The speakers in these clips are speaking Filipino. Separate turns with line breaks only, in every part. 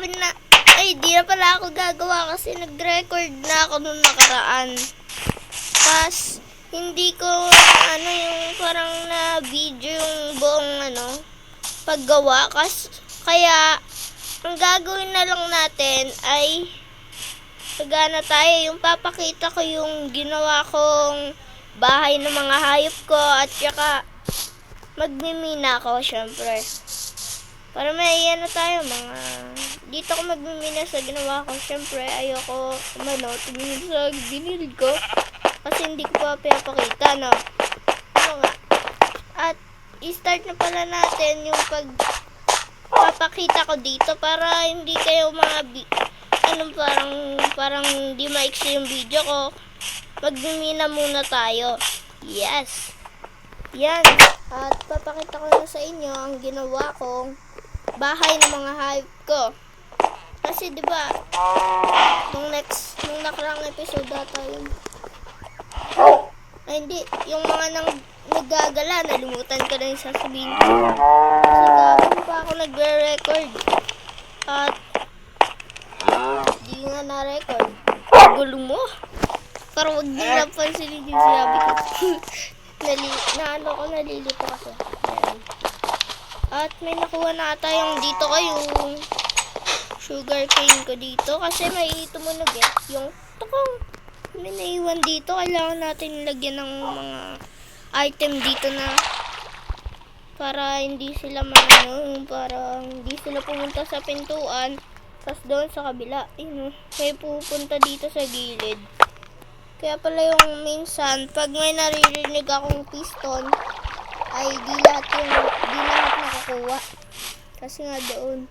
gagawin na, ay di na pala ako gagawa kasi nag-record na ako nung nakaraan. Tas, hindi ko, yung parang na video yung buong, paggawa. Kaya, ang gagawin na lang natin ay, sagana tayo, yung papakita ko yung ginawa kong bahay ng mga hayop ko at saka, magmimina ako, syempre. Para may tayo, dito ako magmimina sa ginawa ko. Syempre, ayoko, tumingin sa binilid ko. Kasi hindi ko pa pinapakita, no? Nga. At, i-start na pala natin yung papakita ko dito para hindi kayo parang hindi maiksi yung video ko. Magmimina muna tayo. Yes. Yan. At, papakita ko na sa inyo ang ginawa kong bahay ng mga hayop ko. Kasi 'di ba? Nung nakaraang episode data yun. Ay hindi, yung mga naggagala, nalimutan ko na yung sasabihin ko. Kasi gagawin pa ako nagre-record. At di nga na-record. Gulo mo. Pero wag din lang pansinin yung sinabi ko. Nalilito kasi. Ayan. At may nakuha na ata yung dito ko, yung sugar cane ko dito. Kasi may tumunog yung tukong may naiwan dito. Kailangan natin lagyan ng mga item dito na para hindi sila para hindi sila pumunta sa pintuan. Tapos doon sa kabila, may pupunta dito sa gilid. Kaya pala yung minsan, pag may naririnig akong piston, ay di lahat nakakuha. Kasi nga doon,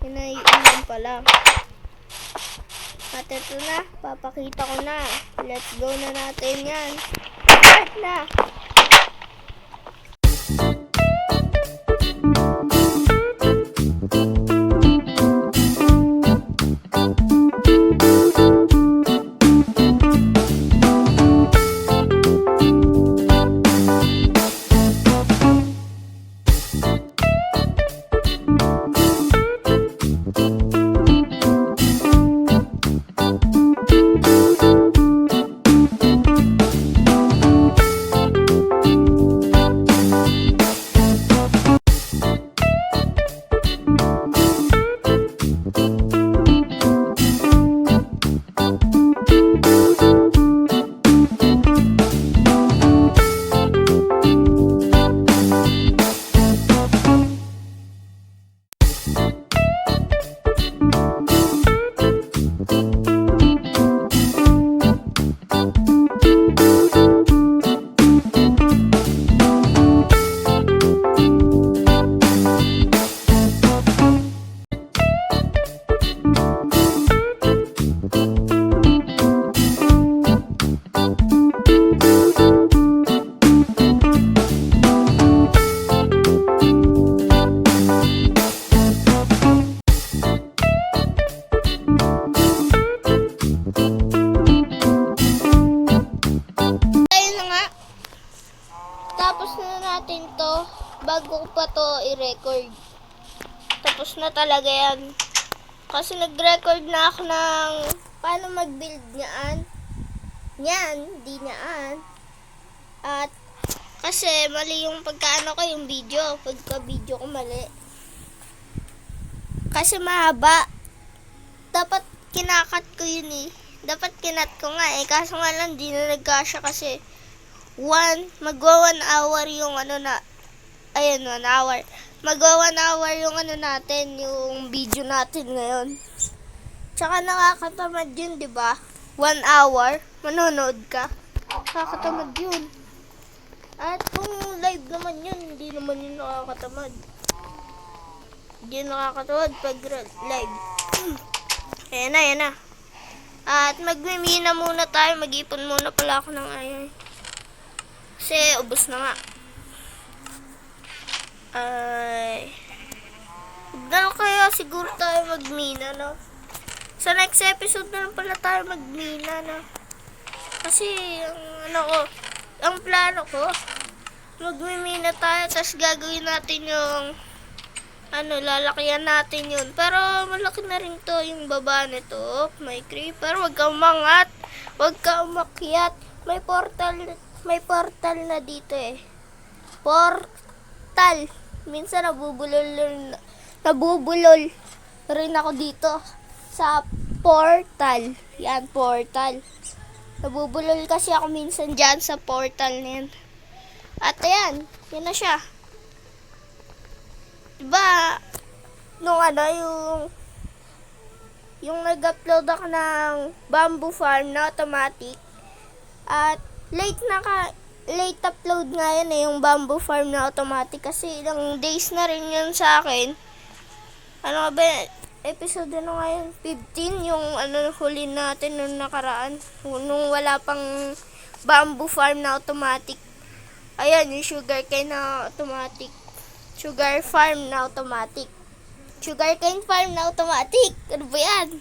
inaiinom pala. At ito na, papakita ko na. Let's go na natin yan. Start na! Natin to bago ko pa to i-record. Tapos na talaga yan. Kasi nag-record na ako ng paano mag-build niyaan. Di niyaan. At kasi mali yung pagkaano ko yung video. Pagka-video ko mali. Kasi mahaba. Dapat kinakat ko yun Dapat kinat ko nga Kaso nga lang di na nagkasya kasi magwa 1 hour yung 1 hour. Magwa 1 hour yung natin, yung video natin ngayon. Tsaka nakakatamad yun, di ba? 1 hour, manonood ka. Nakakatamad yun. At kung live naman yun, hindi naman yun nakakatamad. Hindi nakakatamad pag live. Ayan na. At magmimina muna tayo, mag-ipon muna pala ako ng kasi ubos na nga. Kaya siguro tayo magmina, no? Sa next episode na lang pala tayo magmina, no? Kasi, ang plano ko, magmimina tayo, tapos gagawin natin lalakihan natin yun. Pero malaki na rin to yung baba nito. May creeper, wag kang umangat. Wag kang umakyat. May portal na dito eh. Portal. Minsan nabubulol rin ako dito sa portal. Yan, portal. Nabubulol kasi ako minsan dyan sa portal na yan. At ayan, yun na siya. Diba, yung nag-upload ako ng bamboo farm na automatic. At late upload nga yun eh, yung bamboo farm na automatic. Kasi ilang days na rin yun sa akin. Ano ba, episode na ngayon, 15, yung huli natin nung nakaraan. Nung wala pang bamboo farm na automatic. Ayan, yung sugarcane na automatic. Sugarcane farm na automatic. Ano ba yan?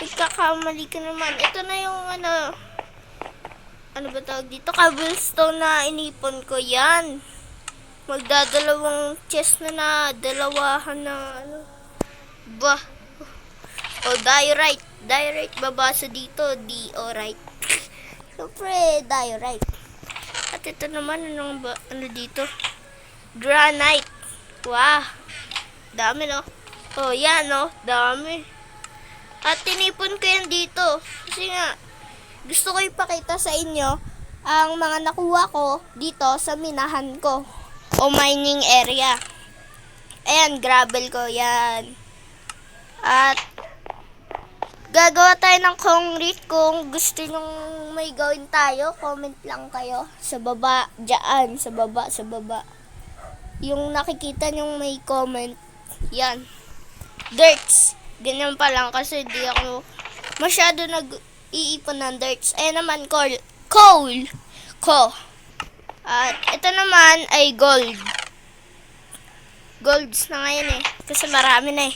Nagkakamali ka naman. Ito na yung ano ba tawag dito? Cobblestone na inipon ko. Yan. Magdadalawang chest na dalawahan na Bah. Diorite. Diorite babasa dito. Diorite. Siyempre, diorite. At ito naman, dito? Granite. Wow. Dami, no? Oh, yan, no? Dami. At tinipon ko yan dito. Kasi nga, gusto ko ipakita sa inyo ang mga nakuha ko dito sa minahan ko. O mining area. Ayan, gravel ko. Yan. At, gagawa tayo ng concrete. Kung gusto nyong may gawin tayo, comment lang kayo. Sa baba, dyan. Sa baba. Yung nakikita nyong may comment, yan. Dirts. Ganyan pa lang kasi di ako masyado nag-iipon ng dirts. Ayan naman, coal. At ito naman ay gold. Golds na ngayon eh. Kasi marami na eh.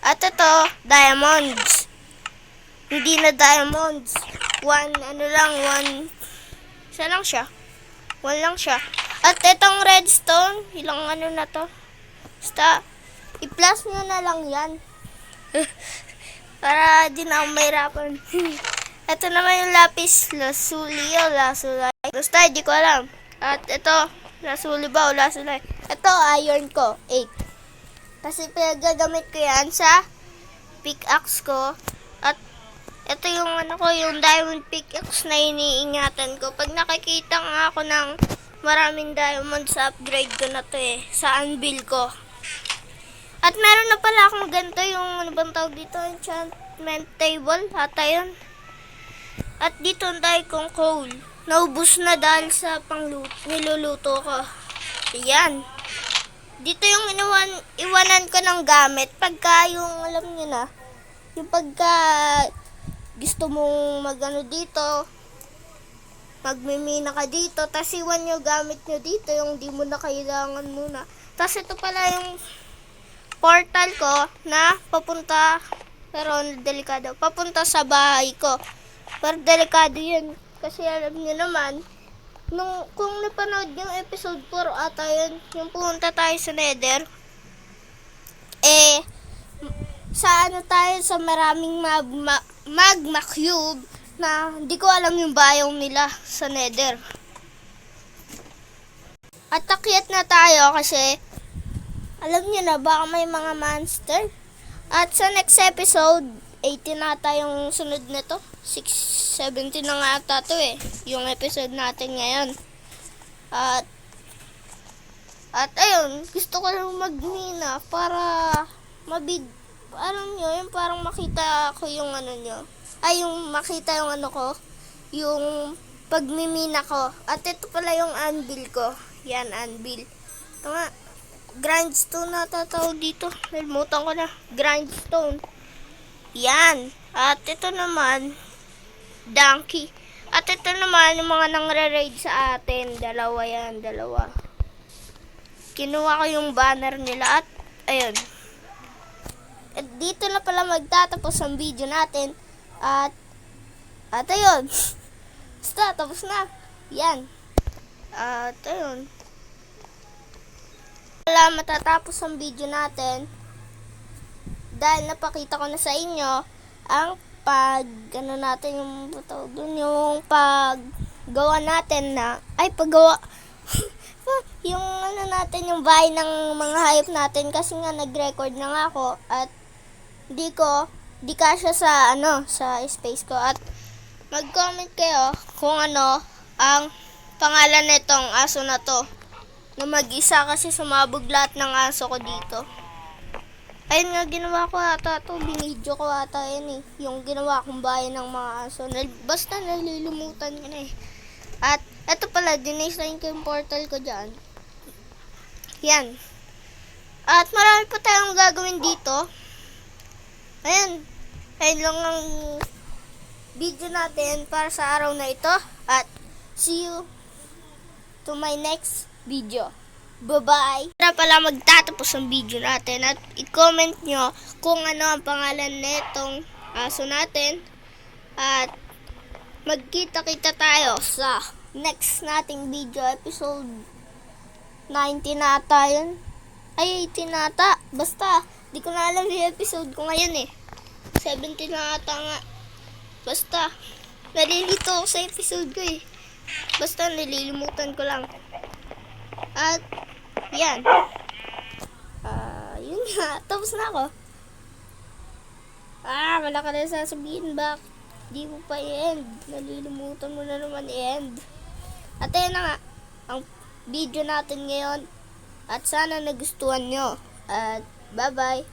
At ito, diamonds. Hindi na diamonds. One. Isa lang siya. One lang siya. At itong redstone, ilang na to? Basta, i-plus nyo na lang yan. Para di na ako mahirapan. Ito naman yung lapis lazuli o lazuli. Basta, di ko alam. At ito, lazuli ba o lazuli? Ito, iron ko, 8. Kasi pinagagamit ko yan sa pickaxe ko. At ito yung yung diamond pickaxe na iniingatan ko. Pag nakikita nga ako ng maraming diamond sa upgrade ko na to eh. Sa anvil ko. At meron na pala akong ganito yung bang tawag dito? Enchantment table. Hata yun. At dito tayo kong coal. Naubos na dahil sa niluluto ko. Ayan. Dito yung iwanan ko ng gamit. Pagka yung alam nyo na. Yung pagka gusto mong dito. Magmimina ka dito. Tapos iwan nyo gamit nyo dito. Yung di mo na kailangan muna. Tapos ito pala yung portal ko na papunta. Pero delikado. Papunta sa bahay ko. Pero delikado yun. Kasi alam nyo naman, kung napanood yung episode 4 ata yun, yung pumunta tayo sa Nether, sa tayo sa maraming magma cube na hindi ko alam yung biome nila sa Nether. At akyat na tayo kasi, alam nyo na, baka may mga monster. At sa next episode, 18 na yung sunod nito. 17 na nga ata to eh. Yung episode natin ngayon. At ayun, gusto ko lang magmina para alam nyo, yung parang makita ko yung nyo. Ay, yung makita yung ko. Yung pagmimina ko. At ito pala yung anvil ko. Yan, anvil. Ito nga. Grindstone na tatawag dito. Nalimutan ko na. Grindstone. Yan. At ito naman, donkey. At ito naman, yung mga nangre-raid sa atin. Dalawa yan, dalawa. Kinuha ko yung banner nila at, ayun. At dito na pala magtatapos ang video natin. At ayun. Basta, tapos na. Yan. At ayun. Wala matatapos ang video natin dahil napakita ko na sa inyo ang ano natin yung tawag dun, yung paggawa natin na paggawa yung ano natin, yung bahay ng mga hayop natin, kasi nga nag-record na nga ako at di kasya sa sa space ko. At mag-comment kayo kung ano ang pangalan nitong aso na to, na mag-isa kasi sumabog lahat ng aso ko dito. Ayun nga, ginawa ko ata to, binidyo ko ata yan yung ginawa kong bahay ng mga aso. Basta nalilimutan ko na At eto pala, dinesign ko yung portal ko dyan. Yan. At marami pa tayong gagawin dito. Ayan. Ayun lang ang video natin para sa araw na ito. At see you to my next video. Bye-bye! Para pala magtatapos ang video natin at i-comment nyo kung ano ang pangalan netong aso natin. At magkita-kita tayo sa next nating video, episode 19 nata yun. 18 nata. Basta, di ko na alam yung episode ko ngayon 17 na ata nga. Basta, nalilito ako sa episode ko Basta, nalilimutan ko lang. At, yan. Yun nga. Tapos na ako. Wala ka na sasabihin back. Di mo pa i-end. Nalilimutan mo na naman i-end. At yan na nga. Ang video natin ngayon. At sana nagustuhan nyo. At bye-bye.